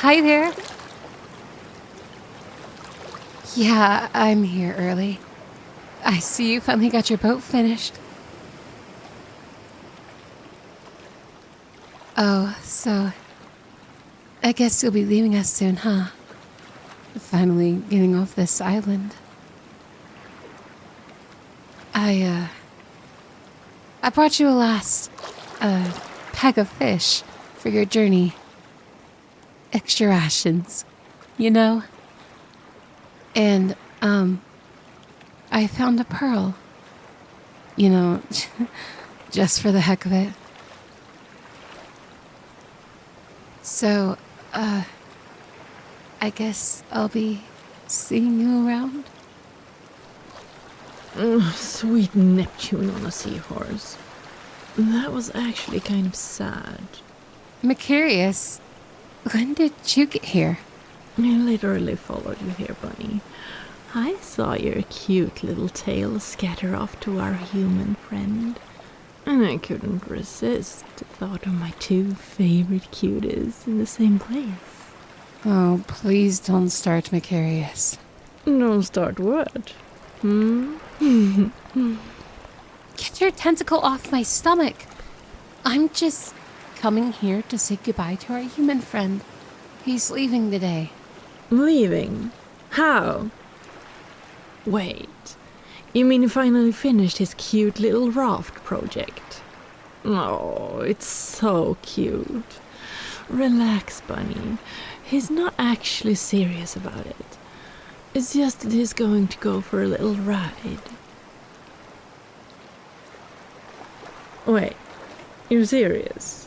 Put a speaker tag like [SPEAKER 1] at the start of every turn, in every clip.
[SPEAKER 1] Hi there. Yeah, I'm here early. I see you finally got your boat finished. Oh, so I guess you'll be leaving us soon, huh? Finally getting off this island. I brought you a last pack of fish for your journey. Extra rations, you know? And, I found a pearl. You know, just for the heck of it. So, I guess I'll be seeing you around?
[SPEAKER 2] Sweet Neptune on a seahorse. That was actually kind of sad.
[SPEAKER 1] Mercurious, when did you get here?
[SPEAKER 2] I literally followed you here, Bunny. I saw your cute little tail scatter off to our human friend, and I couldn't resist the thought of my two favorite cuties in the same place.
[SPEAKER 1] Oh, please don't start, Mercurious.
[SPEAKER 2] Don't start what?
[SPEAKER 1] Get your tentacle off my stomach. I'm just coming here to say goodbye to our human friend. He's leaving today.
[SPEAKER 2] Leaving? How? Wait, you mean he finally finished his cute little raft project? Oh, it's so cute. Relax, Bunny. He's not actually serious about it. It's just that he's going to go for a little ride. Wait, you're serious?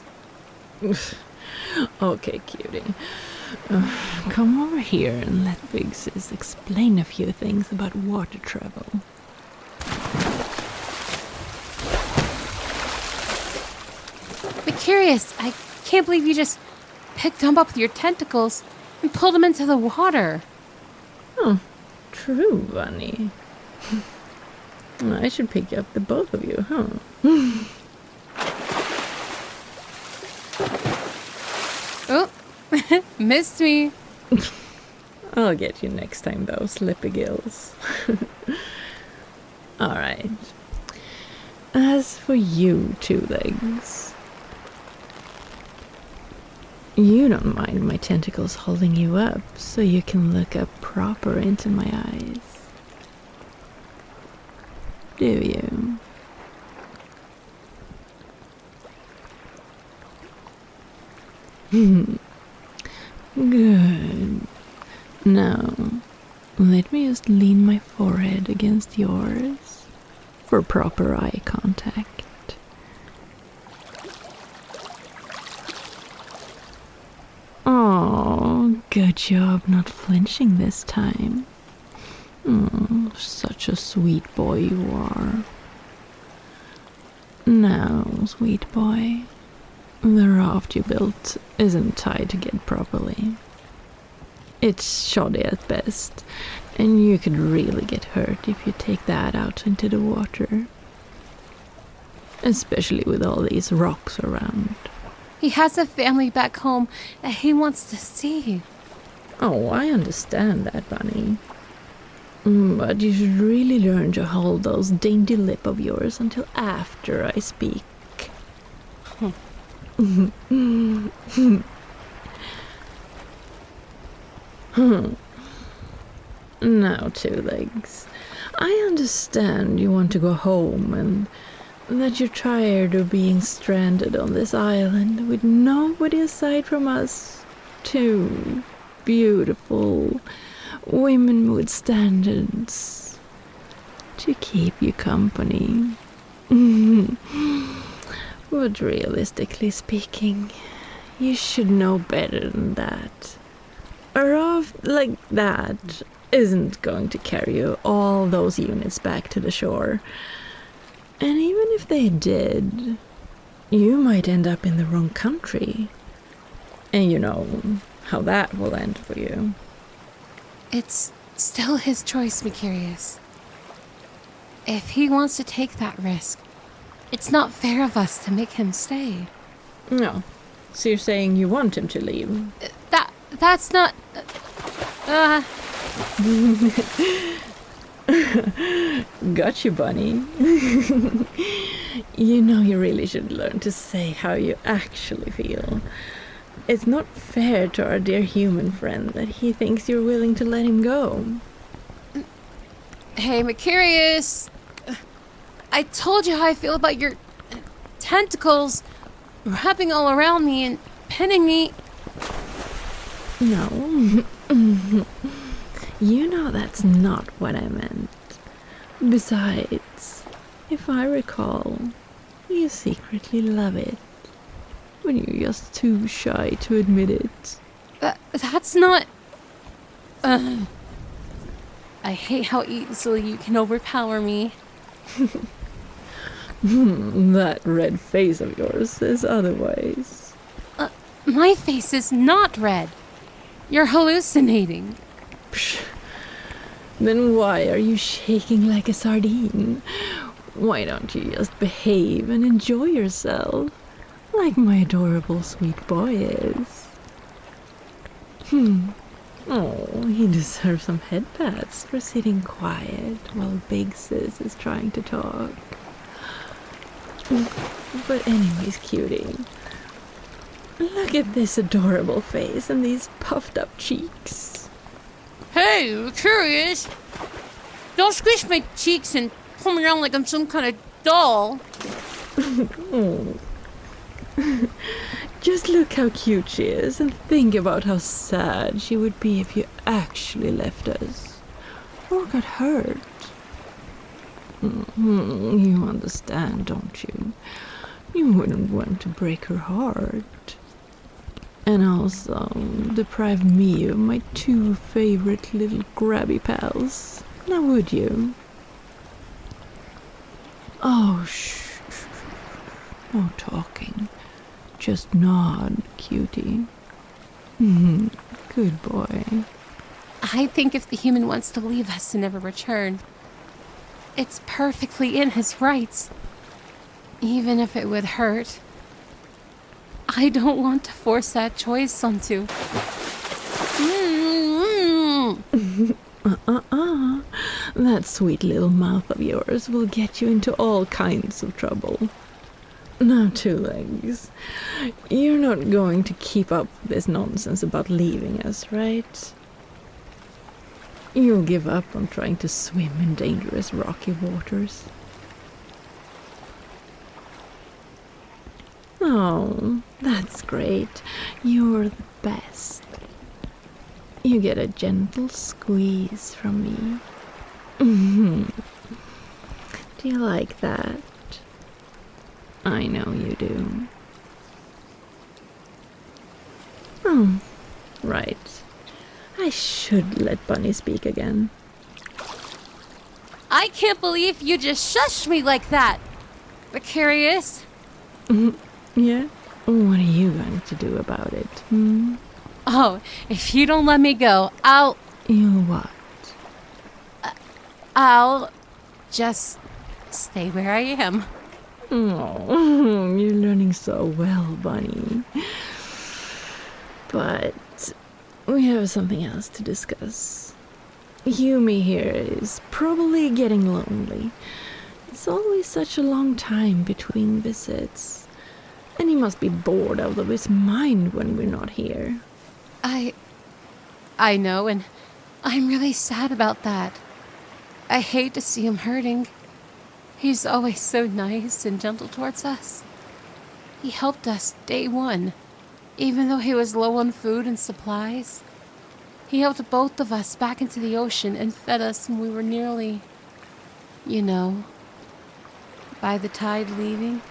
[SPEAKER 2] Okay, cutie. Come over here and let Big Sis explain a few things about water travel.
[SPEAKER 1] Mercurious, I can't believe you just picked him up with your tentacles and pulled him into the water.
[SPEAKER 2] Oh, true, Bunny. I should pick up the both of you, huh?
[SPEAKER 1] Oh, missed me.
[SPEAKER 2] I'll get you next time, though, Slippy Gills. Alright. As for you, Two Legs, you don't mind my tentacles holding you up so you can look up proper into my eyes, do you? Good. Now, let me just lean my forehead against yours for proper eye contact. Oh, good job not flinching this time. Such a sweet boy you are. Now, sweet boy, the raft you built isn't tied together properly. It's shoddy at best, and you could really get hurt if you take that out into the water. Especially with all these rocks around.
[SPEAKER 1] He has a family back home that he wants to see.
[SPEAKER 2] Oh, I understand that, Bunny. But you should really learn to hold those dainty lips of yours until after I speak. Now, Two Legs, I understand you want to go home and that you're tired of being stranded on this island with nobody aside from us two beautiful women with standards to keep you company. But realistically speaking, you should know better than that. A raft like that isn't going to carry you all those units back to the shore. And even if they did, you might end up in the wrong country. And you know how that will end for you.
[SPEAKER 1] It's still his choice, Mercurious. If he wants to take that risk, it's not fair of us to make him stay.
[SPEAKER 2] No. So you're saying you want him to leave?
[SPEAKER 1] That's not... Uh,
[SPEAKER 2] Gotcha, bunny. You know you really should learn to say how you actually feel. It's not fair to our dear human friend that he thinks you're willing to let him go.
[SPEAKER 1] hey, Mercurious. I told you how I feel about your tentacles wrapping all around me and pinning me.
[SPEAKER 2] No. You know that's not what I meant. Besides, if I recall, you secretly love it. When you're just too shy to admit it.
[SPEAKER 1] That's not... I hate how easily you can overpower me.
[SPEAKER 2] That red face of yours says otherwise.
[SPEAKER 1] My face is not red. You're hallucinating.
[SPEAKER 2] Psh. Then why are you shaking like a sardine? Why don't you just behave and enjoy yourself? Like my adorable sweet boy is. Oh, he deserves some head pats for sitting quiet while Big Sis is trying to talk. But anyways, cutie, look at this adorable face and these puffed up cheeks.
[SPEAKER 1] Hey, you're curious? Don't squish my cheeks and pull me around like I'm some kind of doll.
[SPEAKER 2] Oh. Just look how cute she is and think about how sad she would be if you actually left us or got hurt. You understand, don't you? You wouldn't want to break her heart. And also deprive me of my two favorite little grabby pals. Now would you? Oh, shh. No talking. Just nod, cutie. Good boy.
[SPEAKER 1] I think if the human wants to leave us and never return, it's perfectly in his rights. Even if it would hurt. I don't want to force that choice onto...
[SPEAKER 2] That sweet little mouth of yours will get you into all kinds of trouble. Now, Two Legs, you're not going to keep up this nonsense about leaving us, right? You'll give up on trying to swim in dangerous rocky waters. Oh, that's great. You're the best. You get a gentle squeeze from me. Do you like that? I know you do. Oh, right. I should let Bunny speak again.
[SPEAKER 1] I can't believe you just shushed me like that. Mercurious.
[SPEAKER 2] Yeah? What are you going to do about it?
[SPEAKER 1] Oh, if you don't let me go,
[SPEAKER 2] You'll what?
[SPEAKER 1] I'll just stay where I am.
[SPEAKER 2] Oh, you're learning so well, Bunny. But we have something else to discuss. Yumi here is probably getting lonely. It's always such a long time between visits. And he must be bored out of his mind when we're not here.
[SPEAKER 1] I know, and I'm really sad about that. I hate to see him hurting. He's always so nice and gentle towards us. He helped us day one, even though he was low on food and supplies. He helped both of us back into the ocean and fed us when we were nearly, by the tide leaving.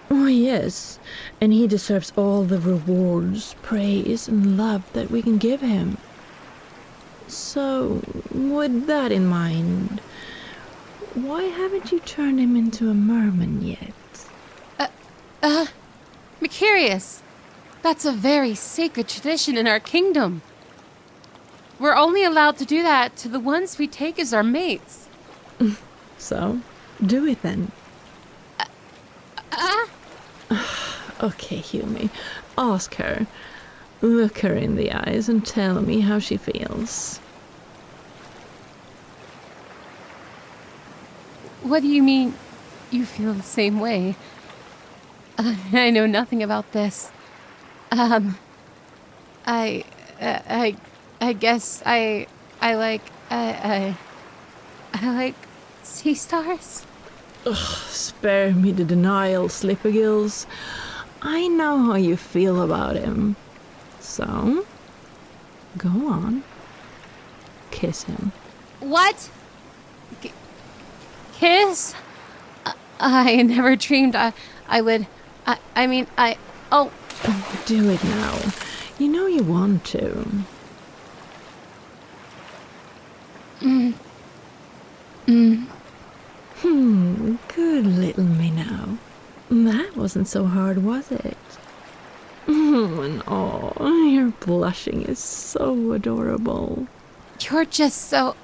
[SPEAKER 2] Oh, yes, and he deserves all the rewards, praise, and love that we can give him. So, with that in mind, why haven't you turned him into a merman yet?
[SPEAKER 1] Mercurious, that's a very sacred tradition in our kingdom. We're only allowed to do that to the ones we take as our mates.
[SPEAKER 2] So, do it then. Okay, Yumi, ask her. Look her in the eyes and tell me how she feels.
[SPEAKER 1] What do you mean you feel the same way? I know nothing about this. I guess I like sea stars.
[SPEAKER 2] Spare me the denial, Slippergills. I know how you feel about him. So, go on. Kiss him.
[SPEAKER 1] What? Kiss? I never dreamed I would. Oh.
[SPEAKER 2] Do it now. You know you want to. Good little Minnow. That wasn't so hard, was it? And oh, your blushing is so adorable.
[SPEAKER 1] You're just so...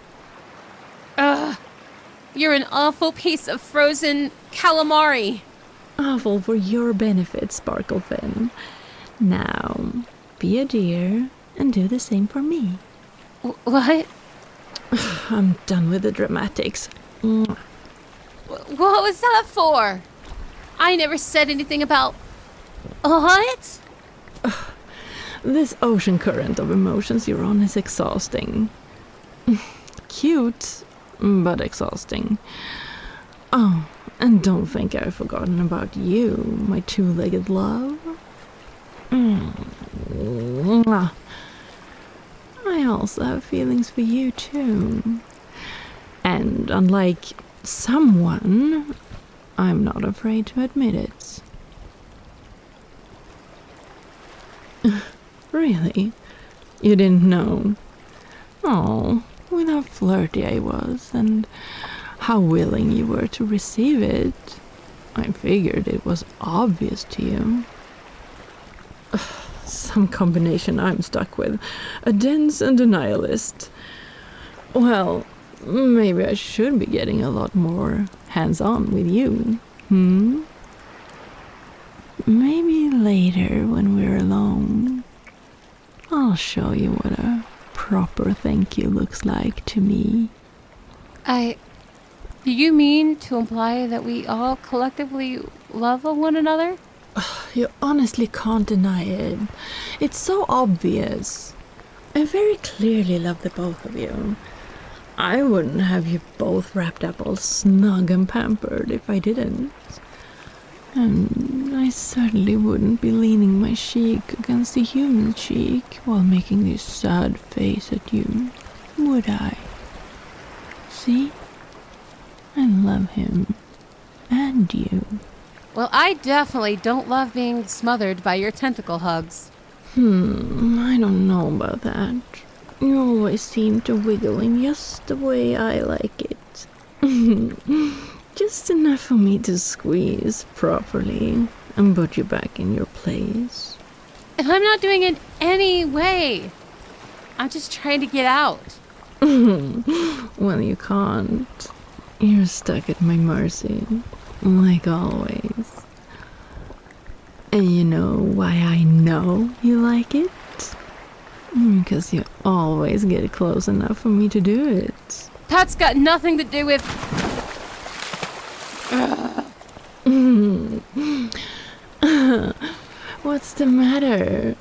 [SPEAKER 1] You're an awful piece of frozen calamari.
[SPEAKER 2] Awful for your benefit, Sparklefin. Now, be a dear and do the same for me.
[SPEAKER 1] What?
[SPEAKER 2] I'm done with the dramatics.
[SPEAKER 1] What was that for? I never said anything about... What?
[SPEAKER 2] This ocean current of emotions you're on is exhausting. Cute, but exhausting. Oh, and don't think I've forgotten about you, my two-legged love. Mwah. I also have feelings for you, too. And unlike someone, I'm not afraid to admit it. Really? You didn't know? Oh, with how flirty I was, and how willing you were to receive it. I figured it was obvious to you. Some combination I'm stuck with. A dense and a nihilist. Well, maybe I should be getting a lot more hands-on with you. Maybe later when we're alone, I'll show you what a proper thank you looks like to me.
[SPEAKER 1] Do you mean to imply that we all collectively love one another?
[SPEAKER 2] You honestly can't deny it. It's so obvious. I very clearly love the both of you. I wouldn't have you both wrapped up all snug and pampered if I didn't. And I certainly wouldn't be leaning my cheek against a human cheek while making this sad face at you, would I? See? I love him. And you.
[SPEAKER 1] Well, I definitely don't love being smothered by your tentacle hugs.
[SPEAKER 2] I don't know about that. You always seem to wiggle in just the way I like it. Just enough for me to squeeze properly and put you back in your place.
[SPEAKER 1] And I'm not doing it anyway. I'm just trying to get out.
[SPEAKER 2] Well, you can't. You're stuck at my mercy, like always. And you know why I know you like it? Because you always get close enough for me to do it.
[SPEAKER 1] That's got nothing to do with...
[SPEAKER 2] What's the matter?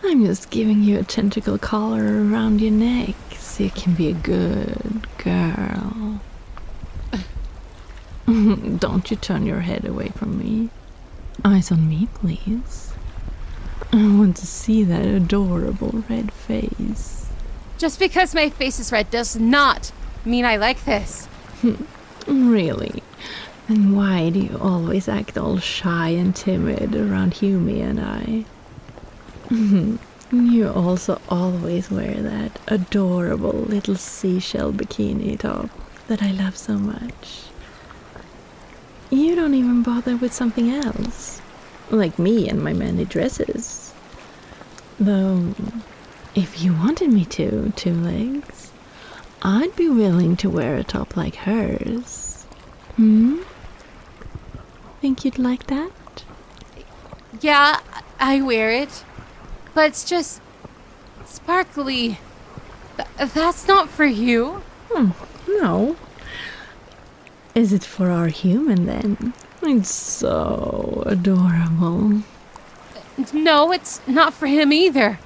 [SPEAKER 2] I'm just giving you a tentacle collar around your neck so you can be a good girl. Don't you turn your head away from me. Eyes on me, please. I want to see that adorable red face.
[SPEAKER 1] Just because my face is red does not mean I like this.
[SPEAKER 2] Really? Then why do you always act all shy and timid around Humi and I? You also always wear that adorable little seashell bikini top that I love so much. You don't even bother with something else, like me and my many dresses. Though, if you wanted me to, Two Legs, I'd be willing to wear a top like hers. Think you'd like that?
[SPEAKER 1] Yeah, I wear it. but it's just sparkly. That's not for you.
[SPEAKER 2] No. Is it for our human then? It's so adorable.
[SPEAKER 1] No, it's not for him either.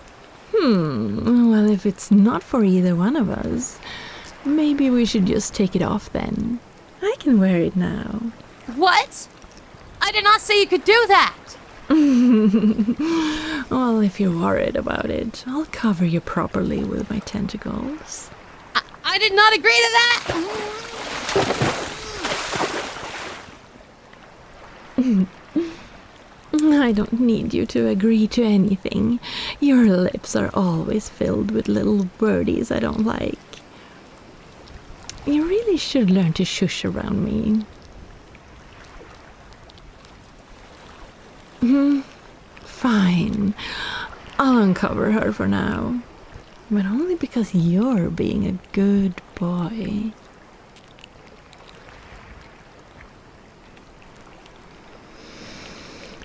[SPEAKER 2] Well, if it's not for either one of us, maybe we should just take it off then. I can wear it now.
[SPEAKER 1] What? I did not say you could do that.
[SPEAKER 2] Well, if you're worried about it, I'll cover you properly with my tentacles.
[SPEAKER 1] I did not agree to that.
[SPEAKER 2] I don't need you to agree to anything. Your lips are always filled with little wordies I don't like. You really should learn to shush around me. Fine. I'll uncover her for now. But only because you're being a good boy.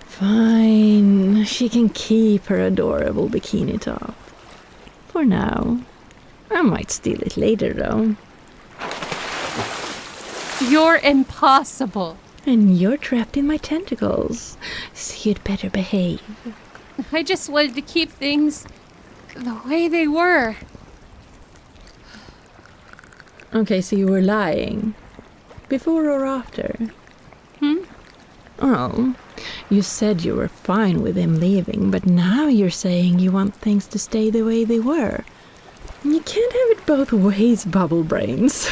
[SPEAKER 2] Fine. She can keep her adorable bikini top. For now. I might steal it later, though.
[SPEAKER 1] You're impossible.
[SPEAKER 2] And you're trapped in my tentacles, so you'd better behave.
[SPEAKER 1] I just wanted to keep things the way they were.
[SPEAKER 2] Okay, so you were lying. Before or after? Oh, you said you were fine with him leaving, but now you're saying you want things to stay the way they were. You can't have it both ways, bubble brains.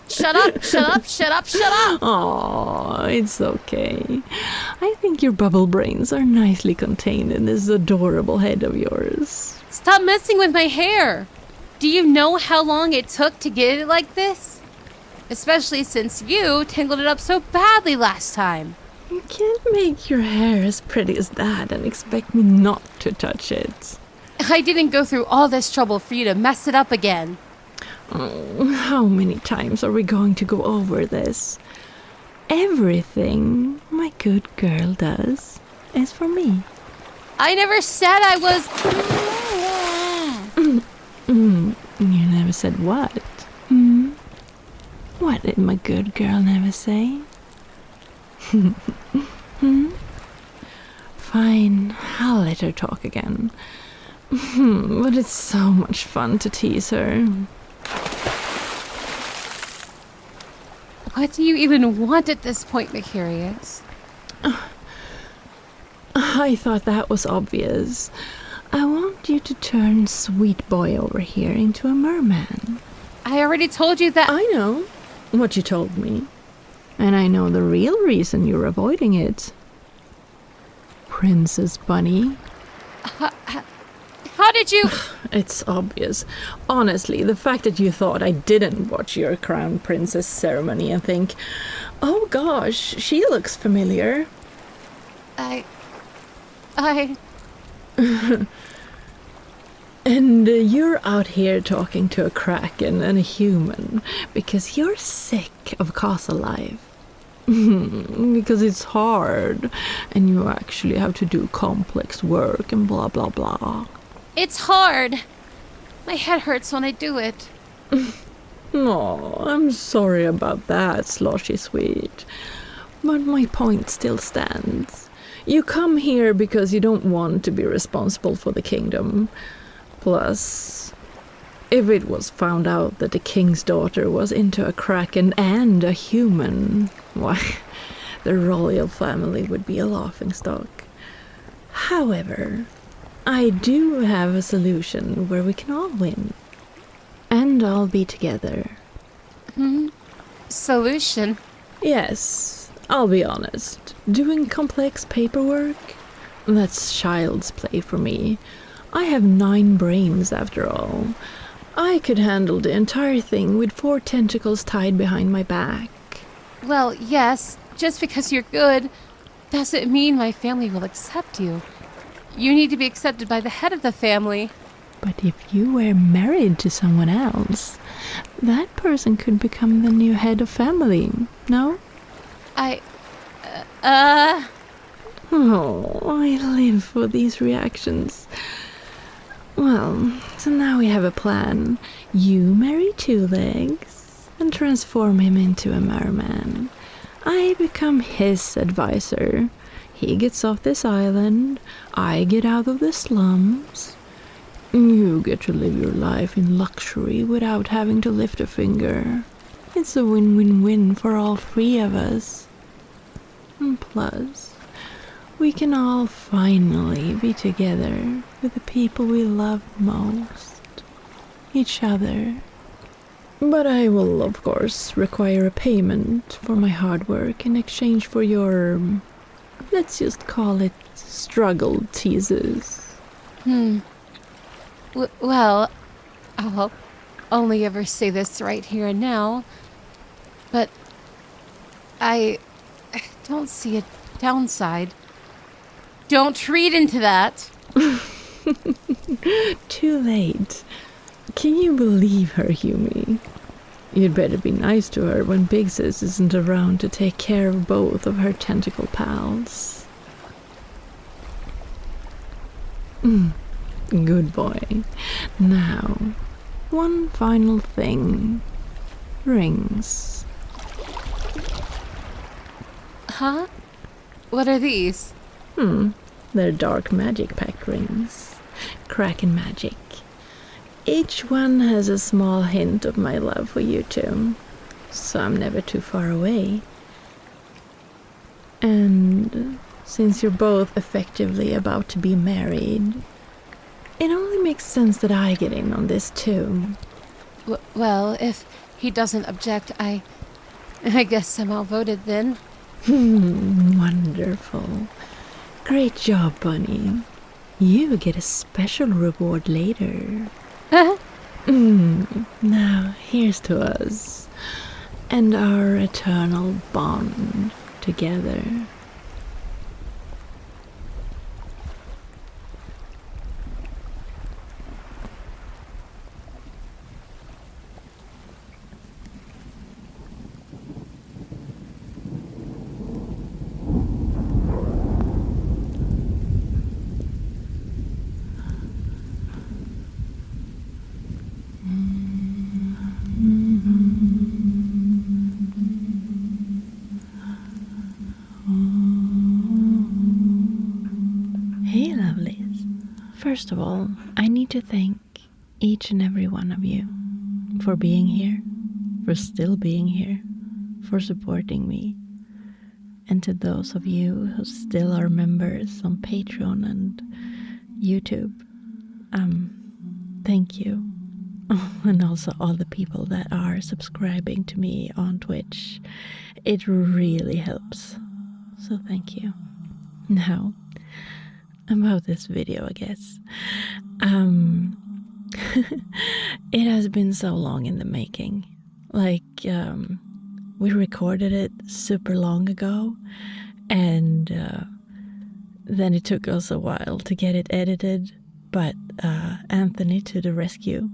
[SPEAKER 1] Shut up, shut up, shut up, shut up!
[SPEAKER 2] Aw, it's okay. I think your bubble brains are nicely contained in this adorable head of yours.
[SPEAKER 1] Stop messing with my hair! Do you know how long it took to get it like this? Especially since you tangled it up so badly last time.
[SPEAKER 2] You can't make your hair as pretty as that and expect me not to touch it.
[SPEAKER 1] I didn't go through all this trouble for you to mess it up again.
[SPEAKER 2] Oh, how many times are we going to go over this? Everything my good girl does is for me.
[SPEAKER 1] I never said I was...
[SPEAKER 2] You never said what? What did my good girl never say? Fine, I'll let her talk again. But it's so much fun to tease her.
[SPEAKER 1] What do you even want at this point, Mercurious?
[SPEAKER 2] I thought that was obvious. I want you to turn sweet boy over here into a merman.
[SPEAKER 1] I already told you that...
[SPEAKER 2] I know what you told me. And I know the real reason you're avoiding it. Princess Bunny.
[SPEAKER 1] How did you...
[SPEAKER 2] It's obvious. Honestly, the fact that you thought I didn't watch your crown princess ceremony and think, oh gosh, she looks familiar.
[SPEAKER 1] I...
[SPEAKER 2] And you're out here talking to a kraken and a human because you're sick of castle life. Because it's hard and you actually have to do complex work and blah blah blah.
[SPEAKER 1] It's hard. My head hurts when I do it.
[SPEAKER 2] Oh, I'm sorry about that, Sloshy Sweet. But my point still stands. You come here because you don't want to be responsible for the kingdom. Plus, if it was found out that the king's daughter was into a kraken and a human, why, the royal family would be a laughingstock. However, I do have a solution where we can all win. And all be together.
[SPEAKER 1] Solution?
[SPEAKER 2] Yes, I'll be honest. Doing complex paperwork? That's child's play for me. I have 9 brains after all. I could handle the entire thing with 4 tentacles tied behind my back.
[SPEAKER 1] Well, yes, just because you're good doesn't mean my family will accept you. You need to be accepted by the head of the family.
[SPEAKER 2] But if you were married to someone else, that person could become the new head of family, no? Oh, I live for these reactions. Well, so now we have a plan. You marry Two Legs and transform him into a merman. I become his advisor. He gets off this island. I get out of the slums. You get to live your life in luxury without having to lift a finger. It's a win-win-win for all three of us. And plus, we can all finally be together with the people we love most. Each other. But I will, of course, require a payment for my hard work in exchange for your, let's just call it, struggle teases.
[SPEAKER 1] Well, I'll only ever say this right here and now, but I don't see a downside. Don't read into that.
[SPEAKER 2] Too late. Can you believe her, Yumi? You'd better be nice to her when Big Sis isn't around to take care of both of her tentacle pals. Good boy. Now, one final thing. Rings.
[SPEAKER 1] Huh? What are these?
[SPEAKER 2] They're dark magic pack rings. Kraken magic. Each one has a small hint of my love for you two, so I'm never too far away. And since you're both effectively about to be married, it only makes sense that I get in on this too.
[SPEAKER 1] Well, if he doesn't object, I guess I'm outvoted then.
[SPEAKER 2] Wonderful. Great job, Bunny. You get a special reward later. Now, here's to us and our eternal bond together. Hey, lovelies. First of all, I need to thank each and every one of you for being here, for still being here, for supporting me, and to those of you who still are members on Patreon and YouTube, thank you. And also all the people that are subscribing to me on Twitch. It really helps. So thank you. Now, about this video, I guess. It has been so long in the making. Like, we recorded it super long ago, and then it took us a while to get it edited, but Anthony to the rescue.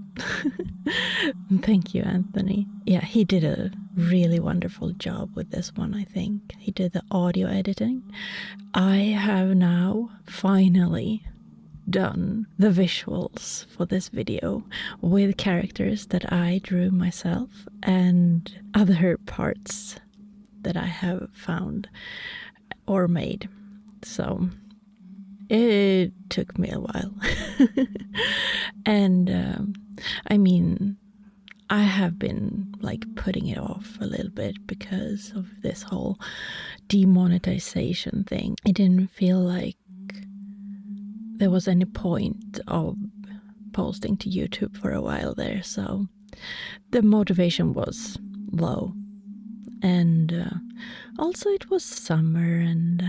[SPEAKER 2] Thank you, Anthony. Yeah, he did a really wonderful job with this one, I think. He did the audio editing. I have now finally done the visuals for this video with characters that I drew myself and other parts that I have found or made. So it took me a while. And I mean, I have been like putting it off a little bit because of this whole demonetization thing. It didn't feel like there was any point of posting to YouTube for a while there, so the motivation was low. And also it was summer, and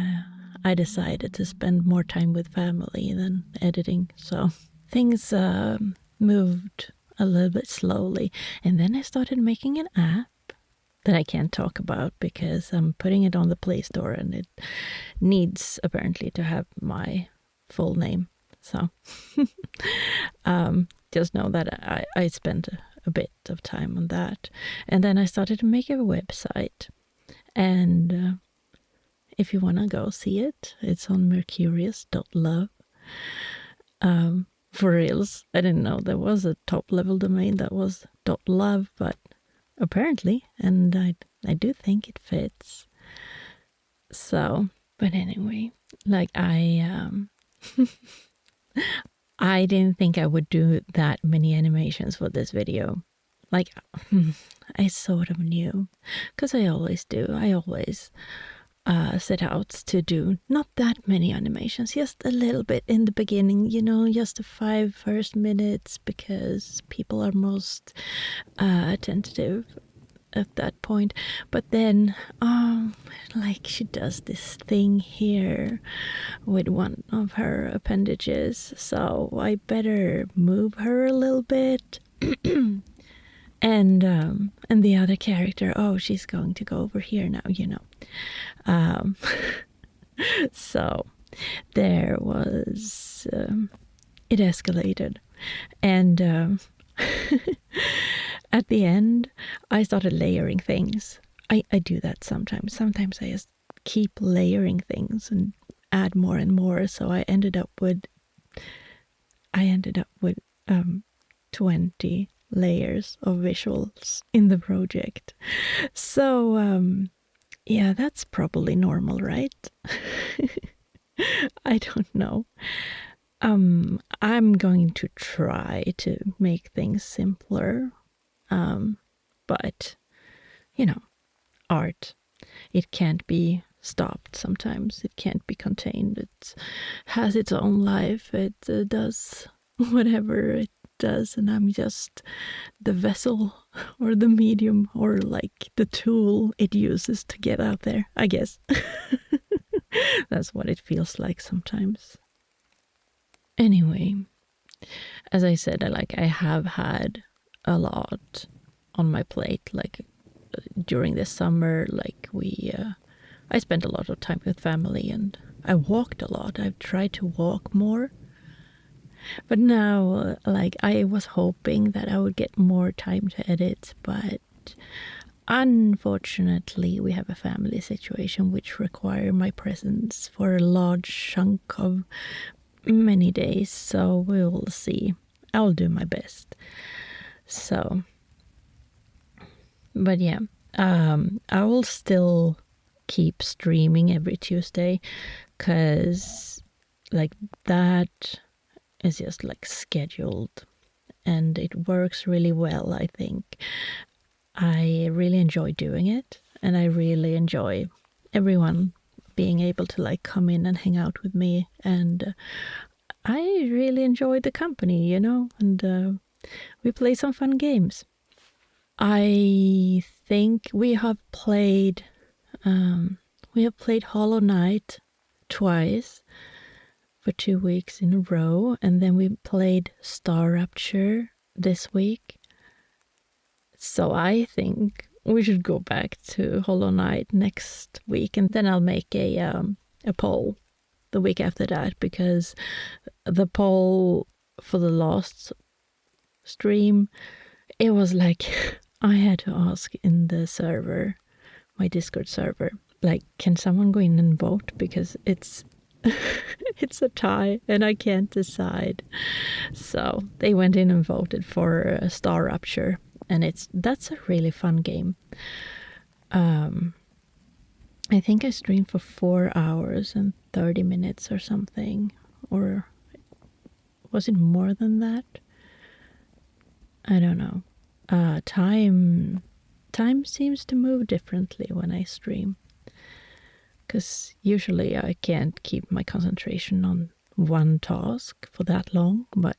[SPEAKER 2] I decided to spend more time with family than editing, so things moved a little bit slowly. And then I started making an app that I can't talk about because I'm putting it on the Play Store, and it needs apparently to have my full name. So just know that I spent a bit of time on that. And then I started to make a website, and if you want to go see it. It's on Mercurious.love. For reals, I didn't know there was a top level domain that was .love, but apparently, and I do think it fits. So, but anyway, like I didn't think I would do that many animations for this video. Like, I sort of knew, because I always do. I always set out to do not that many animations, just a little bit in the beginning, you know, just the 5 first minutes, because people are most attentive at that point. But then, like, she does this thing here with one of her appendages, so I better move her a little bit. And the other character, oh, she's going to go over here now, you know. So there was, it escalated. And at the end, I started layering things. I do that sometimes. Sometimes I just keep layering things and add more and more. So I ended up with 20 layers of visuals in the project. So yeah, that's probably normal, right? I don't know. I'm going to try to make things simpler. But you know, art, it can't be stopped sometimes. It can't be contained. It has its own life. It does whatever it does, and I'm just the vessel or the medium or like the tool it uses to get out there, I guess. That's what it feels like sometimes. Anyway, as I said, I have had a lot on my plate, like during the summer. Like I spent a lot of time with family, and I walked a lot. I've tried to walk more. But now, like, I was hoping that I would get more time to edit, but unfortunately we have a family situation which require my presence for a large chunk of many days, so we'll see. I'll do my best. So, but yeah, I will still keep streaming every Tuesday, because like that is just like scheduled and it works really well. I think I really enjoy doing it, and I really enjoy everyone being able to like come in and hang out with me, and I really enjoy the company, you know, and we play some fun games. I think we have played Hollow Knight twice for 2 weeks in a row, and then we played Star Rapture this week. So I think we should go back to Hollow Knight next week, and then I'll make a poll the week after that, because the poll for the last stream, it was like I had to ask in the server, my Discord server, like, can someone go in and vote, because it's it's a tie and I can't decide. So they went in and voted for Star Rapture, and that's a really fun game. I think I streamed for 4 hours and 30 minutes or something, or was it more than that? I don't know. Time seems to move differently when I stream, because usually I can't keep my concentration on one task for that long, but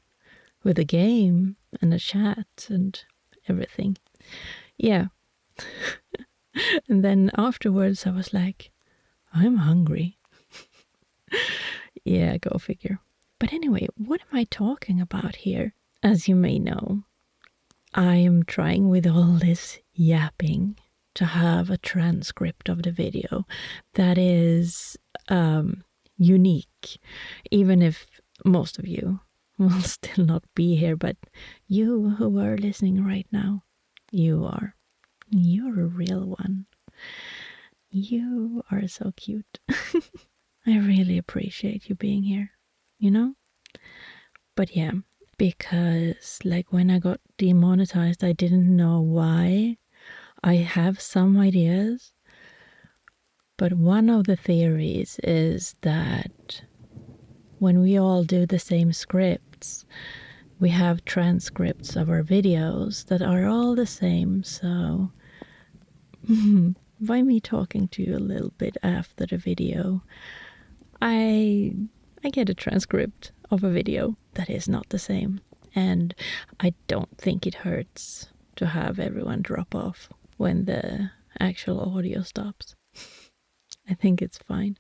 [SPEAKER 2] with a game and a chat and everything, yeah. And then afterwards I was like, I'm hungry. Yeah, go figure. But anyway, what am I talking about here? As you may know, I am trying with all this yapping to have a transcript of the video that is unique, even if most of you will still not be here. But you who are listening right now, you're a real one. You are so cute. I really appreciate you being here, you know? But yeah, because like when I got demonetized, I didn't know why. I have some ideas, but one of the theories is that when we all do the same scripts, we have transcripts of our videos that are all the same. So by me talking to you a little bit after the video, I get a transcript of a video that is not the same. And I don't think it hurts to have everyone drop off when the actual audio stops. I think it's fine.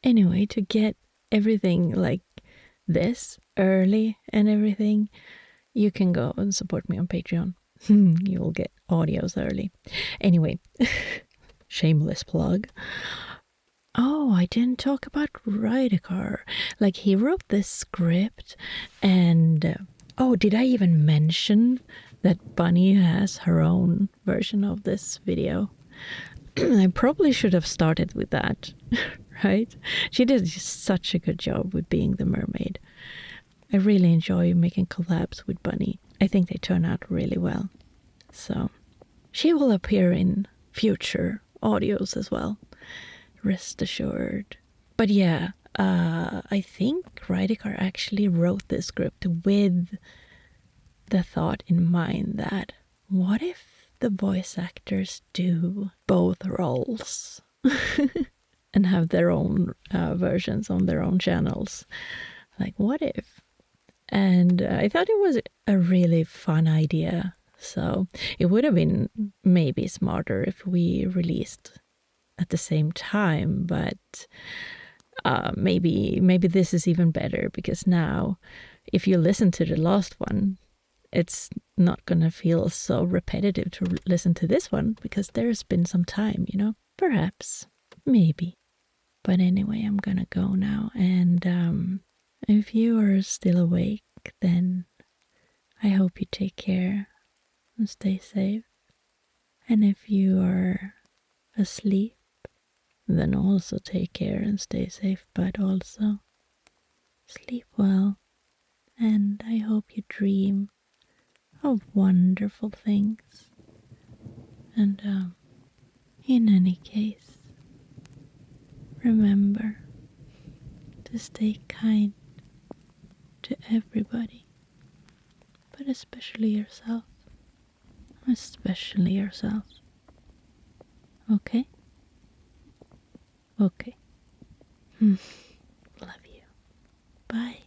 [SPEAKER 2] Anyway, to get everything like this early and everything, you can go and support me on Patreon. You will get audios early. Anyway, shameless plug. Oh, I didn't talk about Rydicar. Like, he wrote this script, and oh, did I even mention that Bunny has her own version of this video? I probably should have started with that, right? She did such a good job with being the mermaid. I really enjoy making collabs with Bunny. I think they turn out really well. So, she will appear in future audios as well. Rest assured. But yeah, I think Rydicar actually wrote this script with the thought in mind that what if the voice actors do both roles and have their own versions on their own channels? Like, what if? And I thought it was a really fun idea. So it would have been maybe smarter if we released at the same time, but maybe this is even better, because now if you listen to the last one, it's not gonna feel so repetitive to listen to this one, because there's been some time, you know? Perhaps, maybe. But anyway, I'm gonna go now, and if you are still awake, then I hope you take care and stay safe. And if you are asleep, then also take care and stay safe, but also sleep well. And I hope you dream of wonderful things. And in any case, remember to stay kind to everybody, but especially yourself. Especially yourself. Okay? Okay. Love you. Bye.